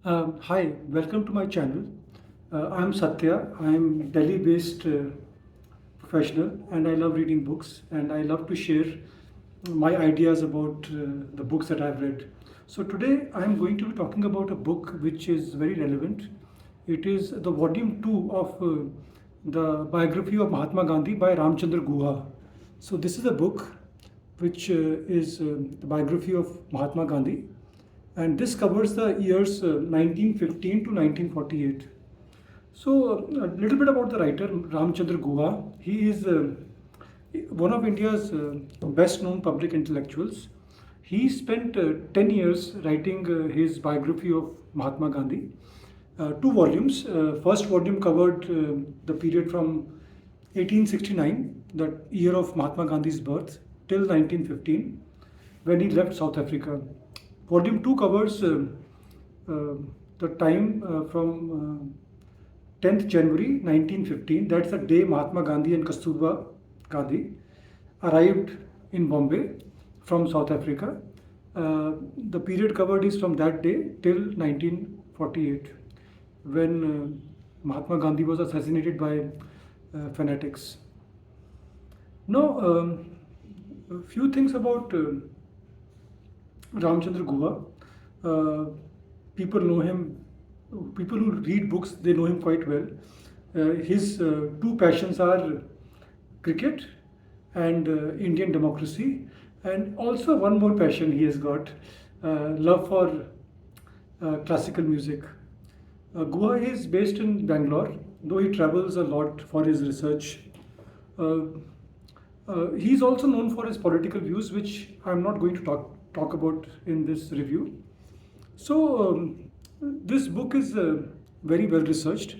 Hi, welcome to my channel. I'm Satya. I'm Delhi-based professional, and I love reading books, and I love to share my ideas about the books that I've read. So today I'm going to be talking about a book which is very relevant. It is the volume 2 of the biography of Mahatma Gandhi by Ramachandra Guha. So this is a book which is the biography of Mahatma Gandhi, and this covers the years 1915 to 1948. So, a little bit about the writer Ramachandra Guha. He is one of India's best known public intellectuals. He spent 10 years writing his biography of Mahatma Gandhi. Two volumes. First volume covered the period from 1869, the year of Mahatma Gandhi's birth, till 1915, when he left South Africa. Volume 2 covers uh, the time from 10th January 1915. That's the day Mahatma Gandhi and Kasturba Gandhi arrived in Bombay from South Africa. The period covered is from that day till 1948, when Mahatma Gandhi was assassinated by fanatics. Now, a few things about Ramachandra Guha. People know him, people who read books, they know him quite well. His two passions are cricket and Indian democracy, and also one more passion he has got, love for classical music. Guha is based in Bangalore, though he travels a lot for his research. Uh, he's also known for his political views, which I'm not going to talk about in this review. So, this book is very well researched.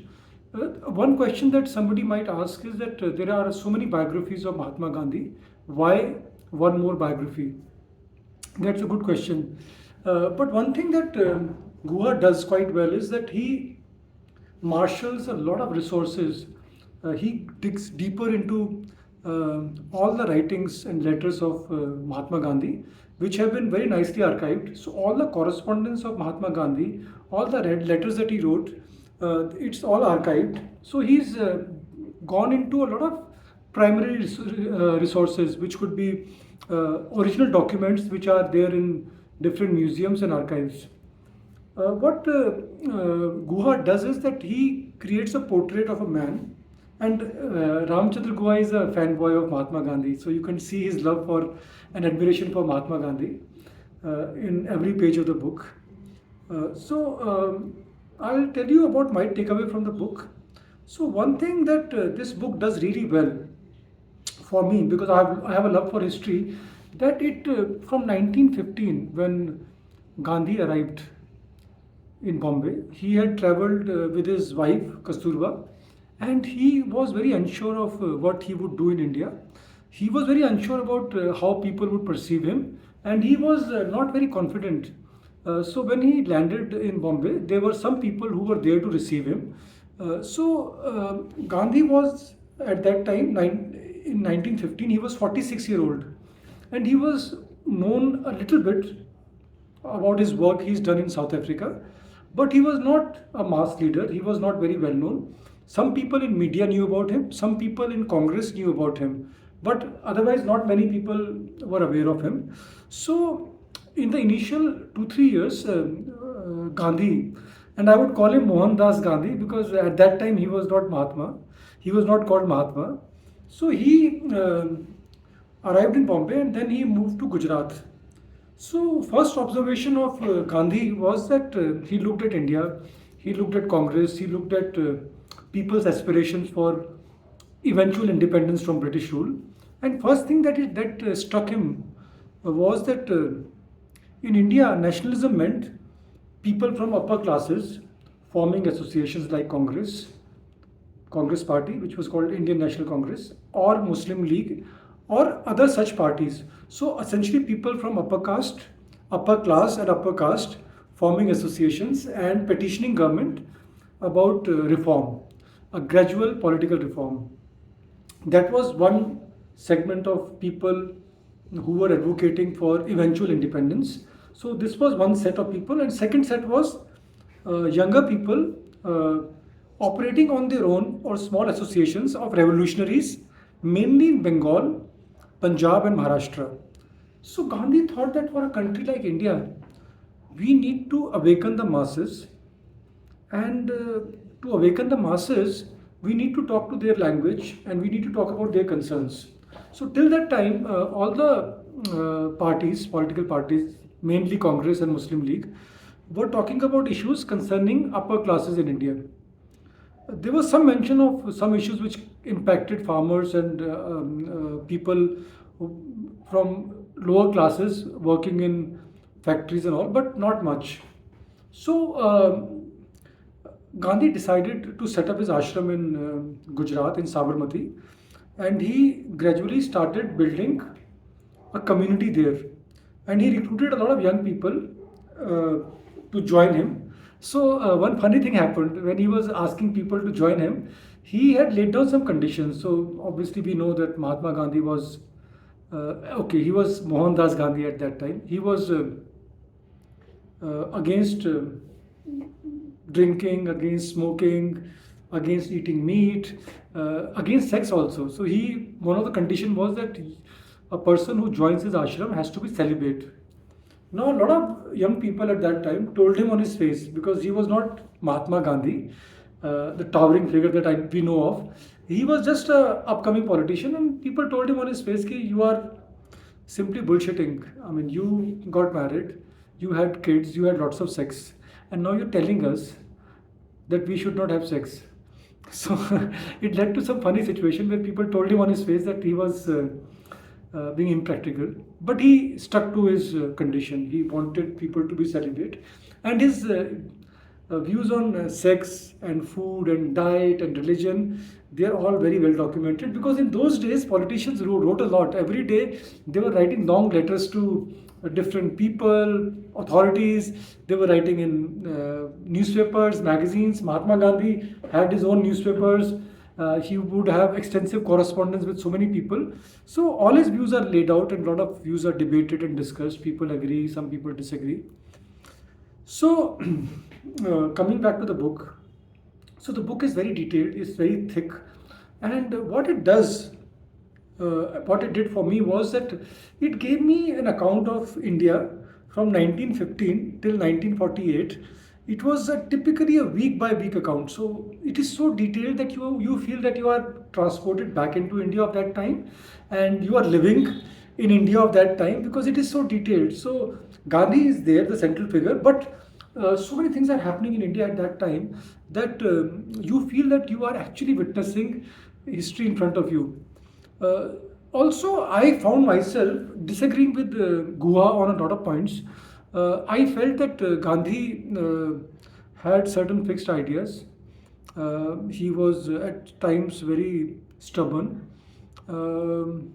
One question that somebody might ask is that there are so many biographies of Mahatma Gandhi. Why one more biography? That's a good question. But one thing that Guha does quite well is that he marshals a lot of resources. He digs deeper into all the writings and letters of Mahatma Gandhi, which have been very nicely archived. So, all the correspondence of Mahatma Gandhi, all the letters that he wrote, it's all archived. So, he's gone into a lot of primary resources, which could be original documents which are there in different museums and archives. What Guha does is that he creates a portrait of a man, and Ramchandra Guha is a fanboy of Mahatma Gandhi, so you can see his love for and admiration for Mahatma Gandhi in every page of the book. I'll tell you about my takeaway from the book. So, one thing that this book does really well for me, because I have a love for history, that it from 1915, when Gandhi arrived in Bombay. He had traveled with his wife Kasturba, and he was very unsure of what he would do in India. He was very unsure about how people would perceive him, and he was not very confident. So when he landed in Bombay, there were some people who were there to receive him. Gandhi was at that time, in 1915, he was 46 year old, and he was known a little bit about his work he's done in South Africa, but he was not a mass leader. He was not very well known. Some people in media knew about him, some people in Congress knew about him, but otherwise, not many people were aware of him. So, in the initial 2 3 years, Gandhi, and I would call him Mohandas Gandhi because at that time he was not Mahatma, he was not called Mahatma. So, he arrived in Bombay and then he moved to Gujarat. So, first observation of Gandhi was that he looked at India, he looked at Congress, he looked at people's aspirations for eventual independence from British rule. And first thing that struck him was that in India, nationalism meant people from upper classes forming associations like Congress Party, which was called Indian National Congress, or Muslim League, or other such parties. So essentially, people from upper caste, upper class, and upper caste forming associations and petitioning government about reform, a gradual political reform. That was one segment of people who were advocating for eventual independence. So this was one set of people, and second set was younger people operating on their own or small associations of revolutionaries, mainly in Bengal, Punjab, and Maharashtra. So Gandhi thought that for a country like India, we need to awaken the masses, and to awaken the masses, we need to talk to their language and we need to talk about their concerns. So till that time, all the parties, political parties, mainly Congress and Muslim League, were talking about issues concerning upper classes in India. There was some mention of some issues which impacted farmers and people from lower classes working in factories and all, but not much. So Gandhi decided to set up his ashram in Gujarat, in Sabarmati, and he gradually started building a community there. And he recruited a lot of young people to join him. So, one funny thing happened when he was asking people to join him. He had laid down some conditions. So, obviously, we know that Mahatma Gandhi was okay, he was Mohandas Gandhi at that time. He was against drinking, against smoking, against eating meat, against sex also. So he one of the condition was that a person who joins his ashram has to be celibate. Now a lot of young people at that time told him on his face, because he was not Mahatma Gandhi, the towering figure that we know of. He was just a upcoming politician, and people told him on his face, "Ki you are simply bullshitting. I mean, you got married, you had kids, you had lots of sex, and now you're telling us that we should not have sex." So it led to some funny situation where people told him on his face that he was being impractical, but he stuck to his condition. He wanted people to be celibate, and his views on sex and food and diet and religion, they are all very well documented, because in those days politicians wrote a lot. Every day they were writing long letters to different people, authorities. They were writing in newspapers, magazines. Mahatma Gandhi had his own newspapers. He would have extensive correspondence with so many people. So all his views are laid out, and a lot of views are debated and discussed. People agree, some people disagree. So coming back to the book, so the book is very detailed, it's very thick, and what it did for me was that it gave me an account of India from 1915 till 1948. It was typically a week by week account. So it is so detailed that you feel that you are transported back into India of that time, and you are living in India of that time, because it is so detailed. So Gandhi is there, the central figure, but so many things are happening in India at that time that you feel that you are actually witnessing history in front of you. Also, I found myself disagreeing with Guha on a lot of points. I felt that Gandhi had certain fixed ideas. He was at times very stubborn. Um,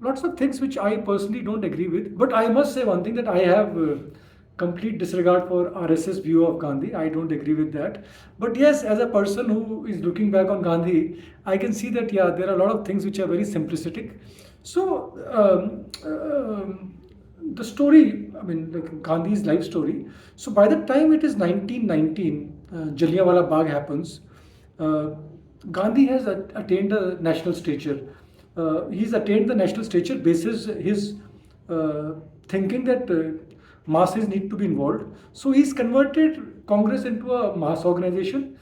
Lots of things which I personally don't agree with. But I must say one thing, that I have complete disregard for RSS view of Gandhi. I don't agree with that. But yes, as a person who is looking back on Gandhi, I can see that yeah, there are a lot of things which are very simplistic. So the story, I mean, like Gandhi's life story. So by the time it is 1919, Jallianwala Bagh happens. Uh, Gandhi has attained a national stature. He's attained the national stature basis his thinking that masses need to be involved. So he's converted Congress into a mass organization.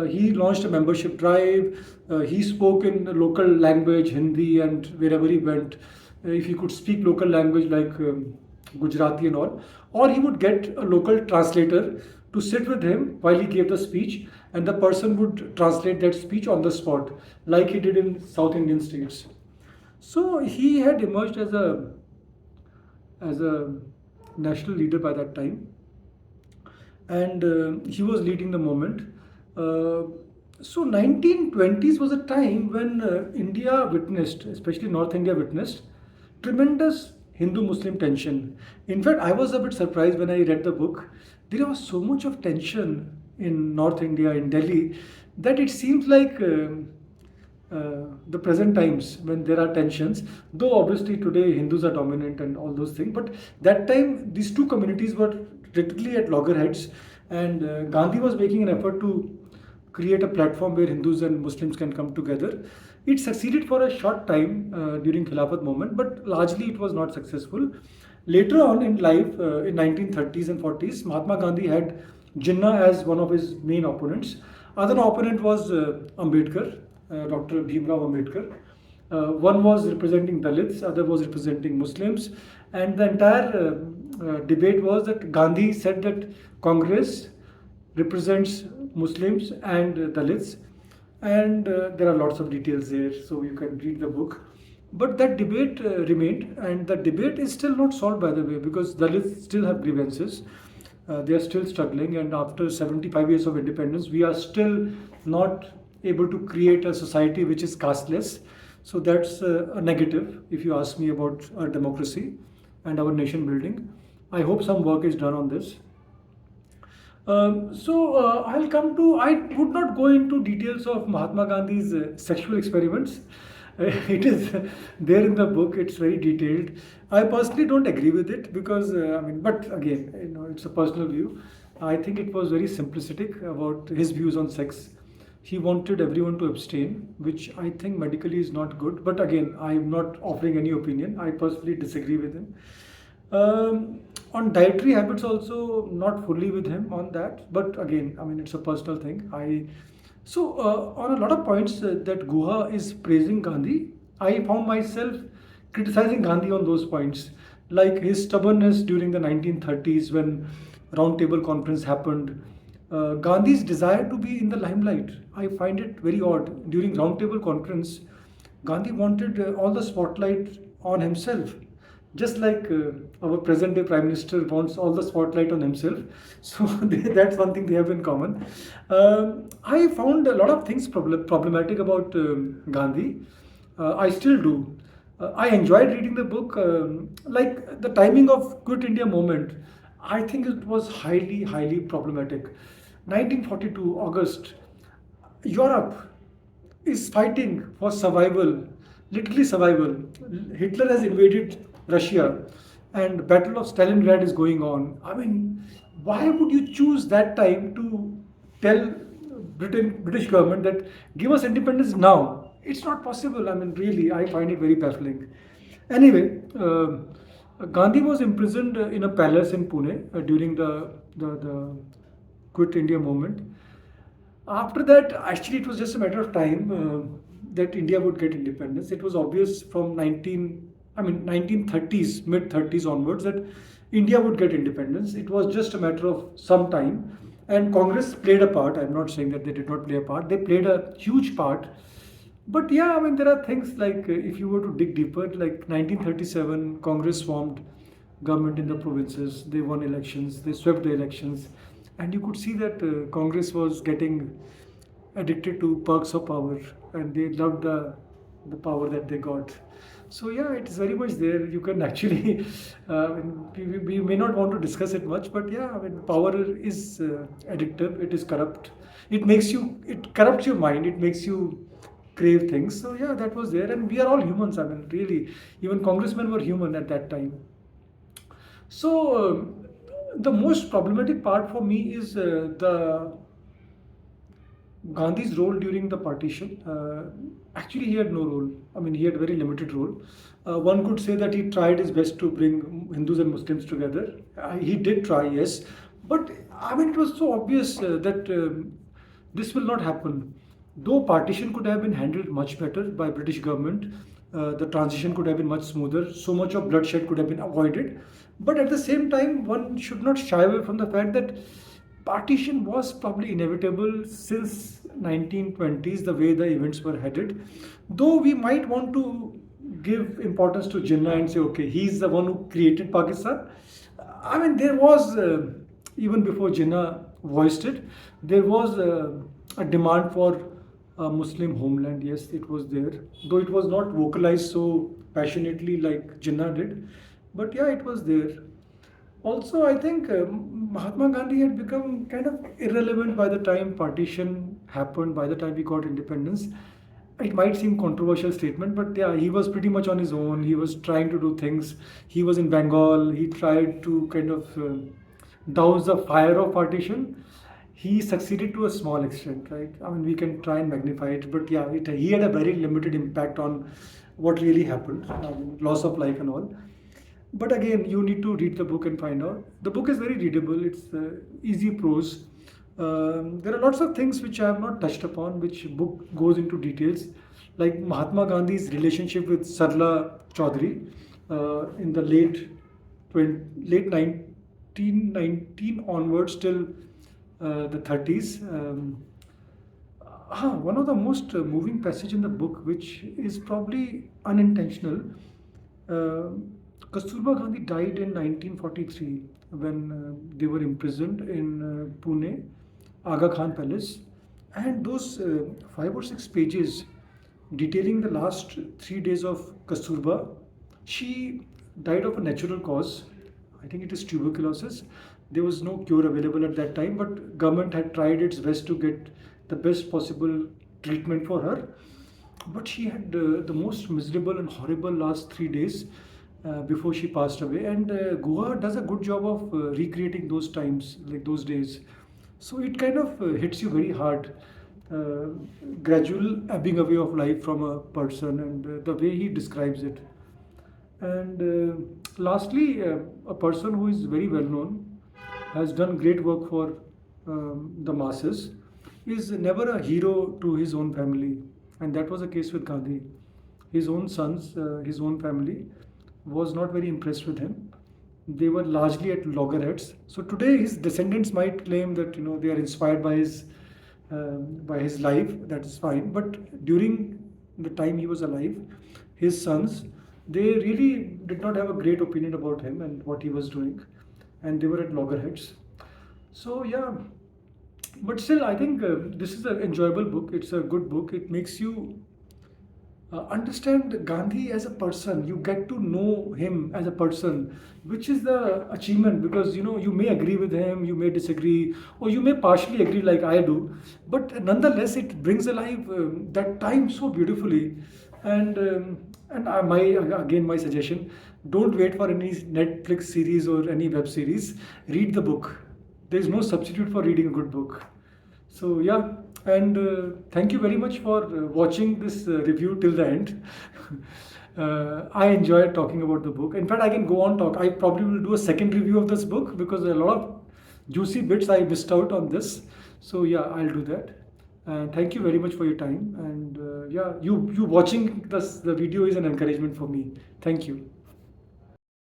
He launched a membership drive. He spoke in the local language, Hindi, and wherever he went, if he could speak local language like Gujarati and all, or he would get a local translator to sit with him while he gave the speech, and the person would translate that speech on the spot, like he did in South Indian states. So he had emerged as a national leader by that time, and he was leading the movement. Uh, so 1920s was a time when India witnessed, especially North India witnessed, tremendous Hindu-Muslim tension. In fact, I was a bit surprised when I read the book. There was so much of tension in North India, in Delhi, that it seems like the present times when there are tensions, though obviously today Hindus are dominant and all those things, but that time these two communities were literally at loggerheads, And Gandhi was making an effort to create a platform where Hindus and Muslims can come together. It succeeded for a short time during Khilafat movement, but largely it was not successful. Later on in life, in 1930s and 40s, Mahatma Gandhi had Jinnah as one of his main opponents. Other opponent was Ambedkar, Dr. Bhimrao Ambedkar. One was representing Dalits, other was representing Muslims, and the entire debate was that Gandhi said that Congress represents Muslims and Dalits, and there are lots of details there, so you can read the book. But that debate remained, and the debate is still not solved, by the way, because Dalits still have grievances. They are still struggling, and after 75 years of independence, we are still not able to create a society which is casteless. So that's a negative, if you ask me about our democracy and our nation building. I hope some work is done on this. I'll come to. I would not go into details of Mahatma Gandhi's sexual experiments. It is there in the book. It's very detailed. I personally don't agree with it because but again, it's a personal view. I think it was very simplistic about his views on sex. He wanted everyone to abstain, which I think medically is not good. But again, I am not offering any opinion. I personally disagree with him. On dietary habits, also not fully with him on that. But again, it's a personal thing. On a lot of points that Guha is praising Gandhi, I found myself criticizing Gandhi on those points, like his stubbornness during the 1930s when Round Table Conference happened. Gandhi's desire to be in the limelight, I find it very odd. During Round Table Conference, Gandhi wanted all the spotlight on himself, just like our present day Prime Minister wants all the spotlight on himself. So that's one thing they have in common. I found a lot of things problematic about Gandhi. I still do. I enjoyed reading the book. Like the timing of Quit India movement, I think it was highly, highly problematic. 1942, August, Europe is fighting for survival, literally survival. Hitler has invaded Russia, and Battle of Stalingrad is going on. Why would you choose that time to tell British government that give us independence now? It's not possible. Really, I find it very baffling. Anyway, Gandhi was imprisoned in a palace in Pune during the Quit India movement. After that, actually, it was just a matter of time that India would get independence. It was obvious from 1930s, mid 30s onwards that India would get independence. It was just a matter of some time, and Congress played a part. I'm not saying that they did not play a part. They played a huge part. But yeah, there are things like if you were to dig deeper, like 1937, Congress formed government in the provinces. They won elections. They swept the elections, and you could see that Congress was getting addicted to perks of power, and they loved the power that they got. So yeah, it is very much there. You can actually, we may not want to discuss it much, but yeah, power is addictive. It is corrupt. It corrupts your mind. It makes you crave things. So yeah, that was there, and we are all humans. Really, even congressmen were human at that time. So the most problematic part for me is the Gandhi's role during the partition. Actually, he had no role. He had very limited role. One could say that he tried his best to bring Hindus and Muslims together. He did try, yes, but it was so obvious that this will not happen. Though partition could have been handled much better by British government, the transition could have been much smoother. So much of bloodshed could have been avoided. But at the same time, one should not shy away from the fact that partition was probably inevitable since 1920s, the way the events were headed. Though we might want to give importance to Jinnah and say, okay, he's the one who created Pakistan. There was, even before Jinnah voiced it, there was a demand for a Muslim homeland. Yes, it was there. Though it was not vocalized so passionately like Jinnah did. But yeah, it was there. Also, I think Mahatma Gandhi had become kind of irrelevant by the time partition happened, by the time we got independence. It might seem controversial statement, but yeah, he was pretty much on his own. He was trying to do things. He was in Bengal. He tried to kind of douse the fire of partition. He succeeded to a small extent, right? I mean, we can try and magnify it, but yeah, he had a very limited impact on what really happened, loss of life and all. But again, you need to read the book and find out. The book is very readable. It's easy prose. There are lots of things which I have not touched upon, which book goes into details, like Mahatma Gandhi's relationship with Sarla Chaudhary in the late 1919 onwards till the 30s. One of the most moving passage in the book, which is probably unintentional. Uh, Kasturba Gandhi died in 1943 when they were imprisoned in Pune, Aga Khan Palace, and those 5 or 6 pages detailing the last 3 days of Kasturba. She died of a natural cause. I think it is tuberculosis. There was no cure available at that time, but government had tried its best to get the best possible treatment for her. But she had the most miserable and horrible last 3 days before she passed away. And Guha does a good job of recreating those times, like those days. So it kind of hits you very hard. Uh, Gradual ebbing away of life from a person, and the way he describes it. And lastly, a person who is very well known, has done great work for the masses, is never a hero to his own family. And that was the case with Gandhi. His own sons, his own family, was not very impressed with him. They were largely at loggerheads. So today, his descendants might claim that they are inspired by his life. That is fine. But during the time he was alive, his sons, they really did not have a great opinion about him and what he was doing, and they were at loggerheads. So yeah, but still, I think this is an enjoyable book. It's a good book. It makes you understand Gandhi as a person. You get to know him as a person, which is the achievement, because you may agree with him, you may disagree, or you may partially agree like I do, but nonetheless, it brings alive that time so beautifully. And my again my suggestion: don't wait for any Netflix series or any web series. Read the book. There is no substitute for reading a good book. So yeah, and thank you very much for watching this review till the end. I enjoyed talking about the book. In fact, I can go on talk. I probably will do a second review of this book because a lot of juicy bits I missed out on this. So yeah, I'll do that. Thank you very much for your time. And yeah, you watching this the video is an encouragement for me. Thank you.